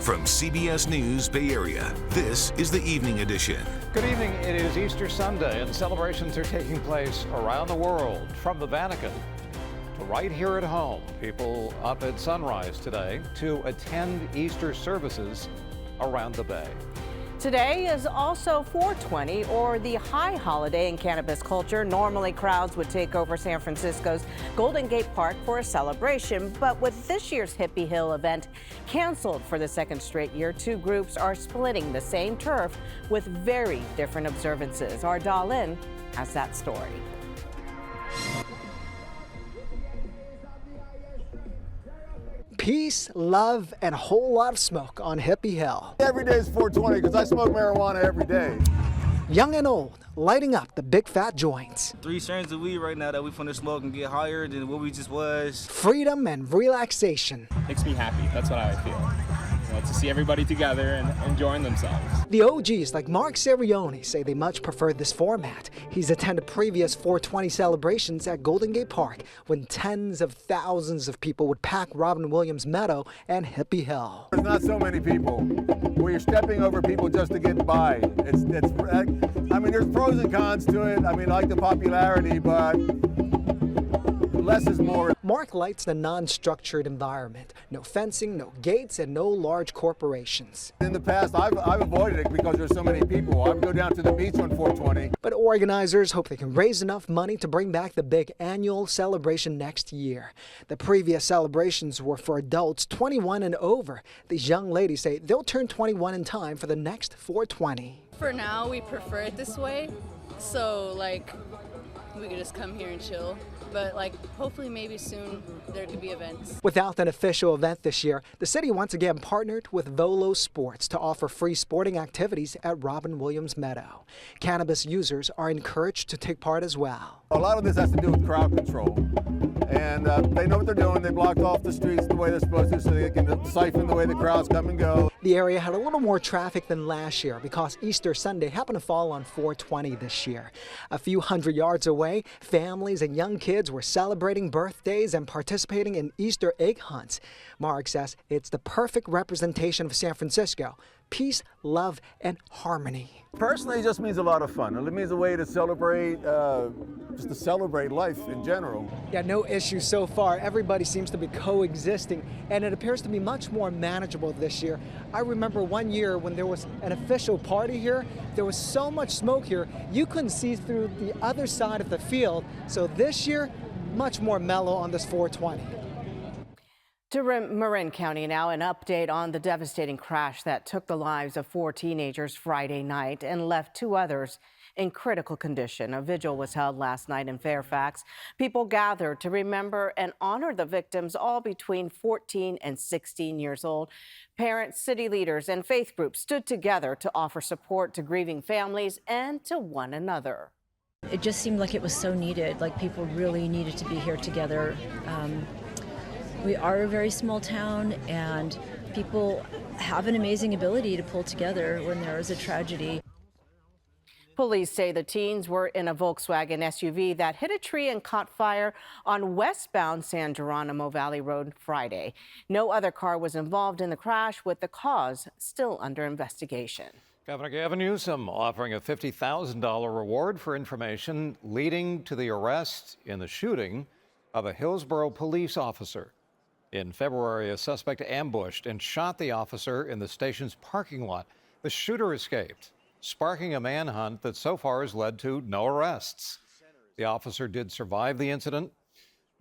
From CBS News Bay Area, this is the Evening Edition. Good evening. It is Easter Sunday, and celebrations are taking place around the world, from the Vatican to right here at home. People up at sunrise today to attend Easter services around the Bay. Today is also 420, or the high holiday in cannabis culture. Normally, crowds would take over San Francisco's Golden Gate Park for a celebration, but with this year's Hippie Hill event canceled for the second straight year, two groups are splitting the same turf with very different observances. Our Dahlin has that story. Peace, love, and a whole lot of smoke on Hippie Hill. Every day is 420 because I smoke marijuana every day. Young and old, lighting up the big fat joints. 3 strands of weed right now that we finna smoke and get higher than what we just was. Freedom and relaxation. Makes me happy. That's what I feel. To see everybody together and enjoying themselves. The OGs like Mark Sirioni say they much prefer this format. He's attended previous 420 celebrations at Golden Gate Park when tens of thousands of people would pack Robin Williams Meadow and Hippie Hill. There's not so many people. Where you're stepping over people just to get by. I mean, there's pros and cons to it. I mean, I like the popularity, but less is more. Mark likes the non-structured environment. No fencing, no gates, and no large corporations. In the past, I've avoided it because there's so many people. I would go down to the beach on 420. But organizers hope they can raise enough money to bring back the big annual celebration next year. The previous celebrations were for adults 21 and over. These young ladies say they'll turn 21 in time for the next 420. For now, we prefer it this way. So, we could just come here and chill. But hopefully maybe soon there could be events. Without an official event this year, the city once again partnered with Volo Sports to offer free sporting activities at Robin Williams Meadow. Cannabis users are encouraged to take part as well. A lot of this has to do with crowd control. And they know what they're doing. They blocked off the streets the way they're supposed to so they can siphon the way the crowds come and go. The area had a little more traffic than last year because Easter Sunday happened to fall on 420 this year. A few hundred yards away, families and young kids were celebrating birthdays and participating in Easter egg hunts. Mark says it's the perfect representation of San Francisco. Peace, love, and harmony. Personally, it just means a lot of fun. It means a way to celebrate, just to celebrate life in general. Yeah, no issues so far. Everybody seems to be coexisting, and it appears to be much more manageable this year. I remember one year when there was an official party here, there was so much smoke here, you couldn't see through the other side of the field. So this year, much more mellow on this 420. To Marin County now, an update on the devastating crash that took the lives of 4 teenagers Friday night and left 2 others in critical condition. A vigil was held last night in Fairfax. People gathered to remember and honor the victims, all between 14 and 16 years old. Parents, city leaders, and faith groups stood together to offer support to grieving families and to one another. It just seemed like it was so needed, like people really needed to be here together. We are a very small town, and people have an amazing ability to pull together when there is a tragedy. Police say the teens were in a Volkswagen SUV that hit a tree and caught fire on westbound San Geronimo Valley Road Friday. No other car was involved in the crash, with the cause still under investigation. Governor Gavin Newsom offering a $50,000 reward for information leading to the arrest in the shooting of a Hillsborough police officer. In February, a suspect ambushed and shot the officer in the station's parking lot. The shooter escaped, sparking a manhunt that so far has led to no arrests. The officer did survive the incident.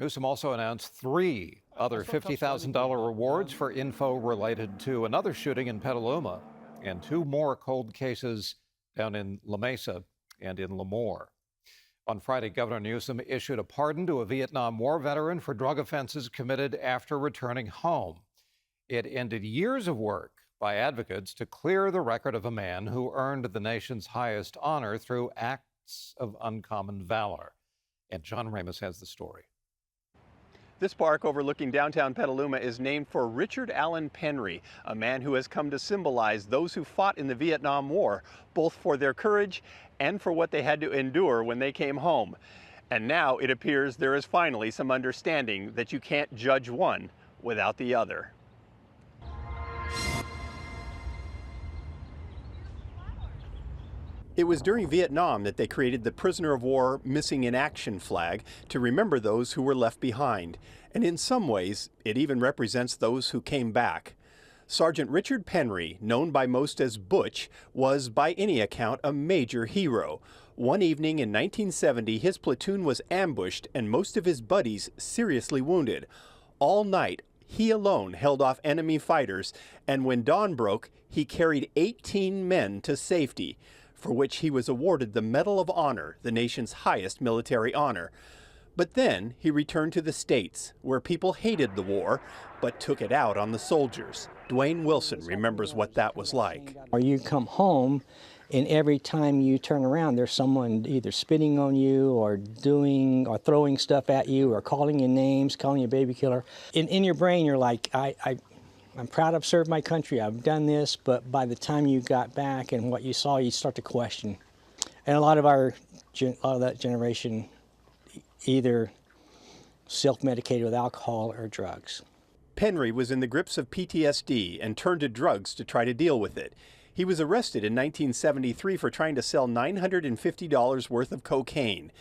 Newsom also announced 3 other $50,000 rewards for info related to another shooting in Petaluma and 2 more cold cases down in La Mesa and in Lemoore. On Friday, Governor Newsom issued a pardon to a Vietnam War veteran for drug offenses committed after returning home. It ended years of work by advocates to clear the record of a man who earned the nation's highest honor through acts of uncommon valor. And John Ramos has the story. This park overlooking downtown Petaluma is named for Richard Allen Penry, a man who has come to symbolize those who fought in the Vietnam War, both for their courage and for what they had to endure when they came home. And now it appears there is finally some understanding that you can't judge one without the other. It was during Vietnam that they created the Prisoner of War Missing in Action flag to remember those who were left behind. And in some ways, it even represents those who came back. Sergeant Richard Penry, known by most as Butch, was by any account a major hero. One evening in 1970, his platoon was ambushed and most of his buddies seriously wounded. All night, he alone held off enemy fighters, and when dawn broke, he carried 18 men to safety, for which he was awarded the Medal of Honor, the nation's highest military honor. But then he returned to the States, where people hated the war, but took it out on the soldiers. Dwayne Wilson remembers what that was like. Or you come home, and every time you turn around, there's someone either spitting on you or throwing stuff at you or calling you names, calling you a baby killer. In your brain, you're like, I'm proud I've served my country, I've done this, but by the time you got back and what you saw, you start to question. And a lot of that generation either self-medicated with alcohol or drugs. Penry was in the grips of PTSD and turned to drugs to try to deal with it. He was arrested in 1973 for trying to sell $950 worth of cocaine.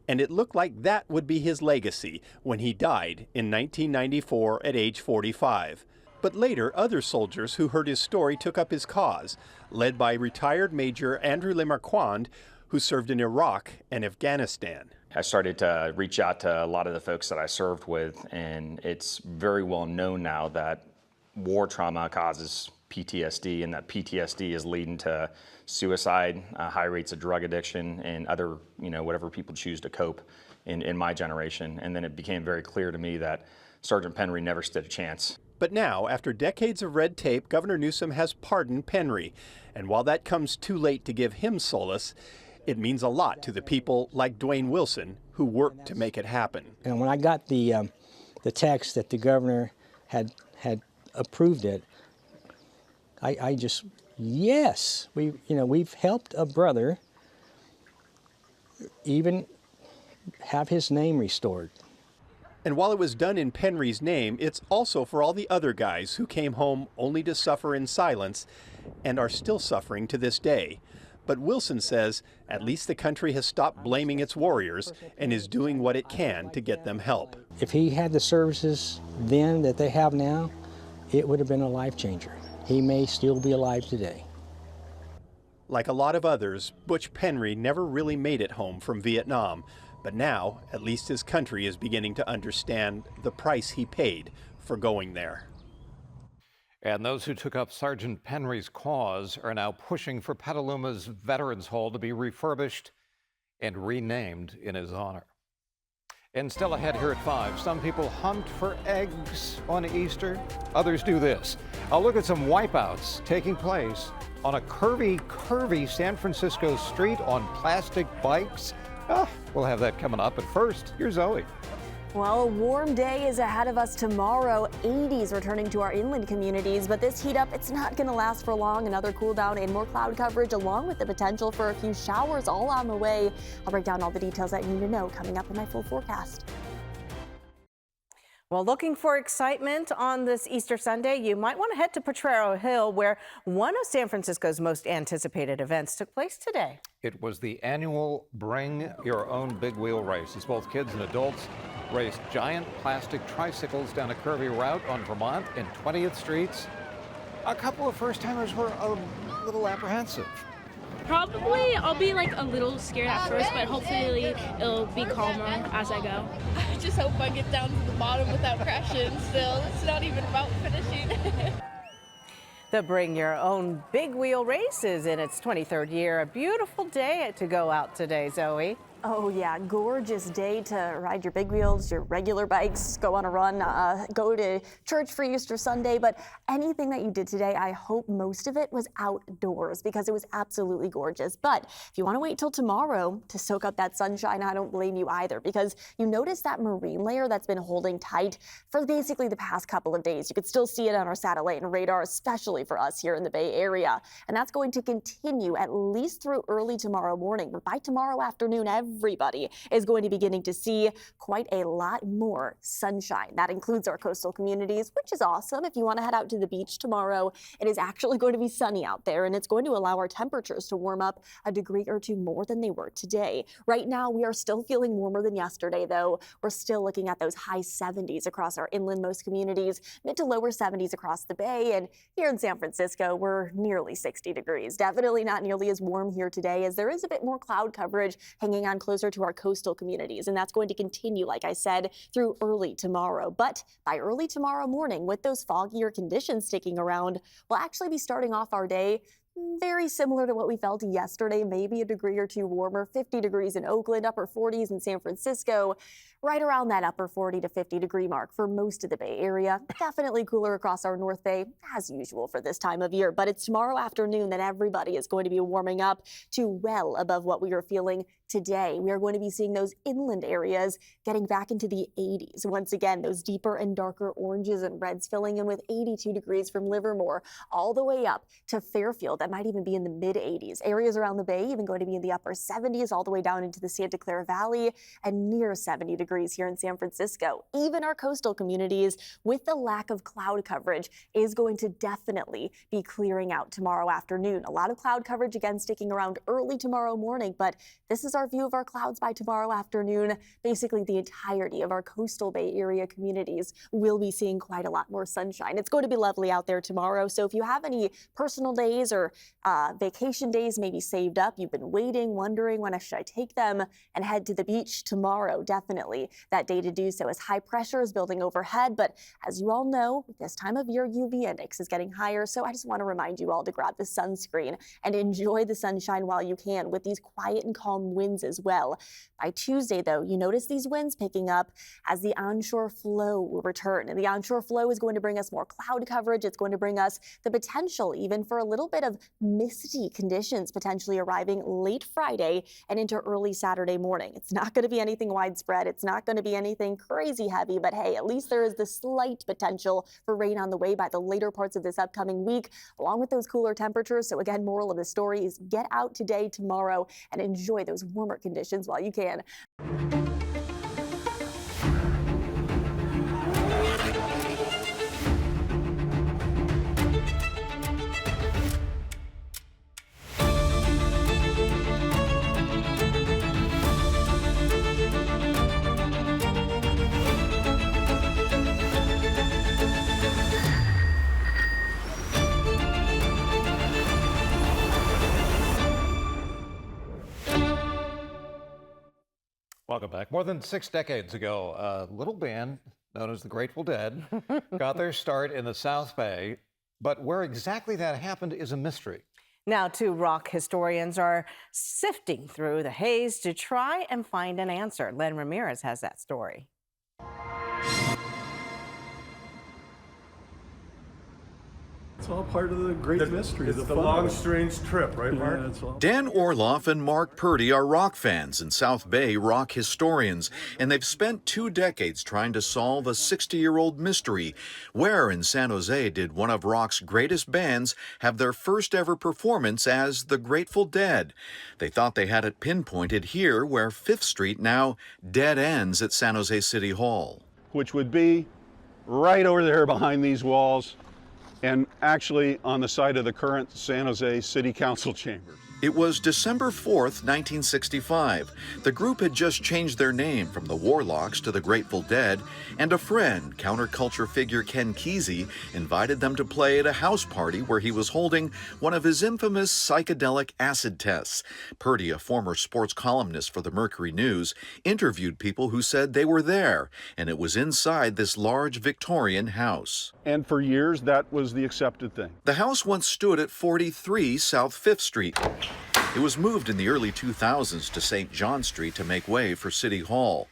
And it looked like that would be his legacy when he died in 1994 at age 45. But later, other soldiers who heard his story took up his cause, led by retired Major Andrew Lemarquand, who served in Iraq and Afghanistan. I started to reach out to a lot of the folks that I served with, and it's very well known now that war trauma causes PTSD, and that PTSD is leading to suicide, high rates of drug addiction, and other, whatever people choose to cope in my generation. And then it became very clear to me that Sergeant Penry never stood a chance. But now, after decades of red tape, Governor Newsom has pardoned Penry. And while that comes too late to give him solace, it means a lot to the people like Dwayne Wilson who worked to make it happen. And when I got the text that the governor had approved it, I just, yes, we've helped a brother even have his name restored. And while it was done in Penry's name, it's also for all the other guys who came home only to suffer in silence and are still suffering to this day. But Wilson says at least the country has stopped blaming its warriors and is doing what it can to get them help. If he had the services then that they have now, it would have been a life changer. He may still be alive today. Like a lot of others, Butch Penry never really made it home from Vietnam. But now, at least his country is beginning to understand the price he paid for going there. And those who took up Sergeant Penry's cause are now pushing for Petaluma's Veterans Hall to be refurbished and renamed in his honor. And still ahead here at 5, some people hunt for eggs on Easter. Others do this. I'll look at some wipeouts taking place on a curvy San Francisco street on plastic bikes. We'll have that coming up. But first, here's Zoe. Well, a warm day is ahead of us tomorrow. 80s returning to our inland communities, but this heat up, it's not going to last for long. Another cool down and more cloud coverage, along with the potential for a few showers all on the way. I'll break down all the details that you need to know coming up in my full forecast. Well, looking for excitement on this Easter Sunday, you might want to head to Potrero Hill, where one of San Francisco's most anticipated events took place today. It was the annual Bring Your Own Big Wheel race, as both kids and adults raced giant plastic tricycles down a curvy route on Vermont and 20th Streets. A couple of first-timers were a little apprehensive. Probably I'll be like a little scared at first, but hopefully it'll be calmer as I go. I just hope I get down to the bottom without crashing still. It's not even about finishing. The Bring Your Own Big Wheel race is in its 23rd year. A beautiful day to go out today, Zoe. Oh yeah, gorgeous day to ride your big wheels, your regular bikes, go on a run, go to church for Easter Sunday. But anything that you did today, I hope most of it was outdoors because it was absolutely gorgeous. But if you want to wait till tomorrow to soak up that sunshine, I don't blame you either, because you notice that marine layer that's been holding tight for basically the past couple of days. You could still see it on our satellite and radar, especially for us here in the Bay Area. And that's going to continue at least through early tomorrow morning. But by tomorrow afternoon, every everybody is going to be beginning to see quite a lot more sunshine. That includes our coastal communities, which is awesome. If you want to head out to the beach tomorrow, it is actually going to be sunny out there, and it's going to allow our temperatures to warm up a degree or two more than they were today. Right now, we are still feeling warmer than yesterday, though. We're still looking at those high 70s across our inlandmost communities, mid to lower 70s across the bay, and here in San Francisco, we're nearly 60 degrees. Definitely not nearly as warm here today, as there is a bit more cloud coverage hanging on closer to our coastal communities, and that's going to continue, like I said, through early tomorrow. But by early tomorrow morning, with those foggier conditions sticking around, we'll actually be starting off our day very similar to what we felt yesterday, maybe a degree or two warmer. 50 degrees in Oakland, upper 40s in San Francisco, right around that upper 40 to 50 degree mark for most of the Bay Area. Definitely cooler across our North Bay, as usual for this time of year. But it's tomorrow afternoon that everybody is going to be warming up to well above what we are feeling today. We are going to be seeing those inland areas getting back into the 80s. Once again, those deeper and darker oranges and reds filling in with 82 degrees from Livermore all the way up to Fairfield. That might even be in the mid 80s. Areas around the Bay even going to be in the upper 70s all the way down into the Santa Clara Valley and near 70 degrees here in San Francisco. Even our coastal communities, with the lack of cloud coverage, is going to definitely be clearing out tomorrow afternoon. A lot of cloud coverage again sticking around early tomorrow morning, but this is our view of our clouds by tomorrow afternoon. Basically, the entirety of our coastal Bay Area communities will be seeing quite a lot more sunshine. It's going to be lovely out there tomorrow. So if you have any personal days or vacation days maybe saved up, you've been waiting, wondering when should I take them and head to the beach tomorrow, definitely that day to do so, as high pressure is building overhead. But as you all know, this time of year, UV index is getting higher. So I just want to remind you all to grab the sunscreen and enjoy the sunshine while you can, with these quiet and calm winds as well. By Tuesday, though, you notice these winds picking up as the onshore flow will return. And the onshore flow is going to bring us more cloud coverage. It's going to bring us the potential even for a little bit of misty conditions potentially arriving late Friday and into early Saturday morning. It's not going to be anything widespread. It's not going to be anything crazy heavy, but hey, at least there is the slight potential for rain on the way by the later parts of this upcoming week, along with those cooler temperatures. So again, moral of the story is get out today, tomorrow, and enjoy those warmer conditions while you can. Welcome back. More than 6 decades ago, a little band known as the Grateful Dead got their start in the South Bay, but where exactly that happened is a mystery. Now, 2 rock historians are sifting through the haze to try and find an answer. Len Ramirez has that story. It's all part of the great mystery. It's the long, strange trip, right, Mark? Yeah, Dan Orloff and Mark Purdy are rock fans and South Bay rock historians, and they've spent 2 decades trying to solve a 60-year-old mystery. Where in San Jose did one of rock's greatest bands have their first ever performance as the Grateful Dead? They thought they had it pinpointed here, where 5th Street now dead ends at San Jose City Hall. Which would be right over there behind these walls, and actually on the side of the current San Jose City Council chambers. It was December 4th, 1965. The group had just changed their name from the Warlocks to the Grateful Dead, and a friend, counterculture figure Ken Kesey, invited them to play at a house party where he was holding one of his infamous psychedelic acid tests. Purdy, a former sports columnist for the Mercury News, interviewed people who said they were there, and it was inside this large Victorian house. And for years, that was the accepted thing. The house once stood at 43 South 5th Street. It was moved in the early 2000s to St. John Street to make way for City Hall.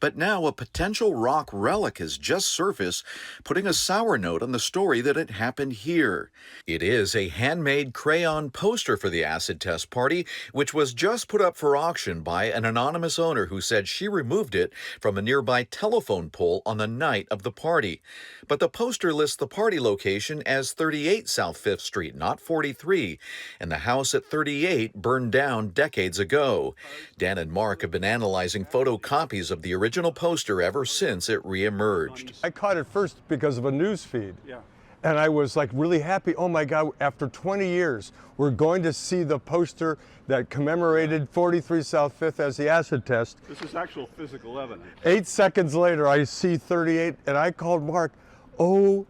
But now a potential rock relic has just surfaced, putting a sour note on the story that it happened here. It is a handmade crayon poster for the acid test party, which was just put up for auction by an anonymous owner who said she removed it from a nearby telephone pole on the night of the party. But the poster lists the party location as 38 South 5th Street, not 43, and the house at 38 burned down decades ago. Dan and Mark have been analyzing photocopies of the original poster ever since it reemerged. I caught it first because of a news feed. Yeah. And I was like really happy. Oh my God, after 20 years, we're going to see the poster that commemorated 43 South 5th as the acid test. This is actual physical evidence. 8 seconds later, I see 38, and I called Mark, oh,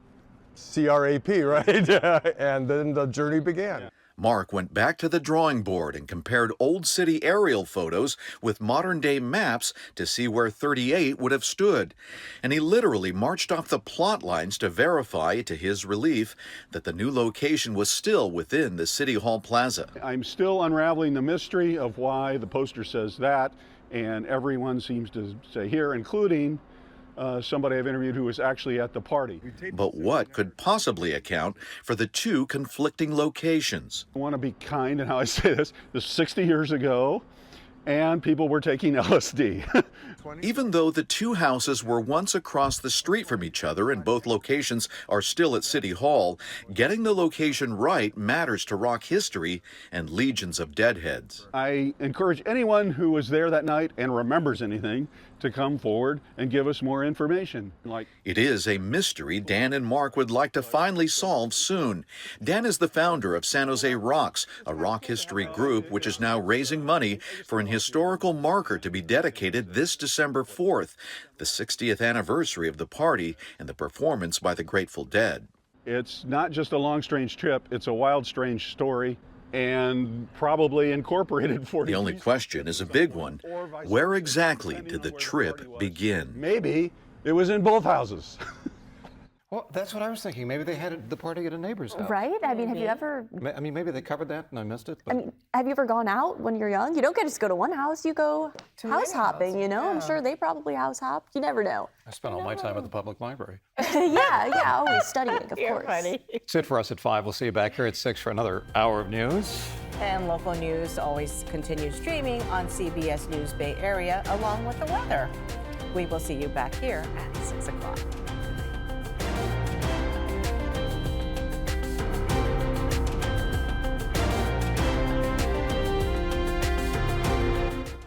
C-R-A-P, right? And then the journey began. Yeah. Mark went back to the drawing board and compared old city aerial photos with modern-day maps to see where 38 would have stood. And he literally marched off the plot lines to verify, to his relief, that the new location was still within the City Hall Plaza. I'm still unraveling the mystery of why the poster says that, and everyone seems to say here, including somebody I've interviewed who was actually at the party. But what could possibly account for the two conflicting locations? I want to be kind in how I say this. This is 60 years ago, and people were taking LSD. Even though the two houses were once across the street from each other and both locations are still at City Hall, getting the location right matters to rock history and legions of deadheads. I encourage anyone who was there that night and remembers anything to come forward and give us more information. It is a mystery Dan and Mark would like to finally solve soon. Dan is the founder of San Jose Rocks, a rock history group which is now raising money for an historical marker to be dedicated this December 4th, the 60th anniversary of the party and the performance by the Grateful Dead. It's not just a long, strange trip, it's a wild, strange story, and probably incorporated 40. The only question is a big one. Where exactly did the trip begin? Maybe it was in both houses. Well, that's what I was thinking. Maybe they had the party at a neighbor's house. Right? I mean, have you ever... I mean, maybe they covered that and I missed it. But... I mean, have you ever gone out when you're young? You don't get to just go to one house. You go house hopping, you know? Yeah. I'm sure they probably house hopped. You never know. I spent all my time at the public library. yeah, always studying, of course. Funny. That's it for us at 5. We'll see you back here at 6 for another hour of news. And local news always continues streaming on CBS News Bay Area along with the weather. We will see you back here at 6 o'clock.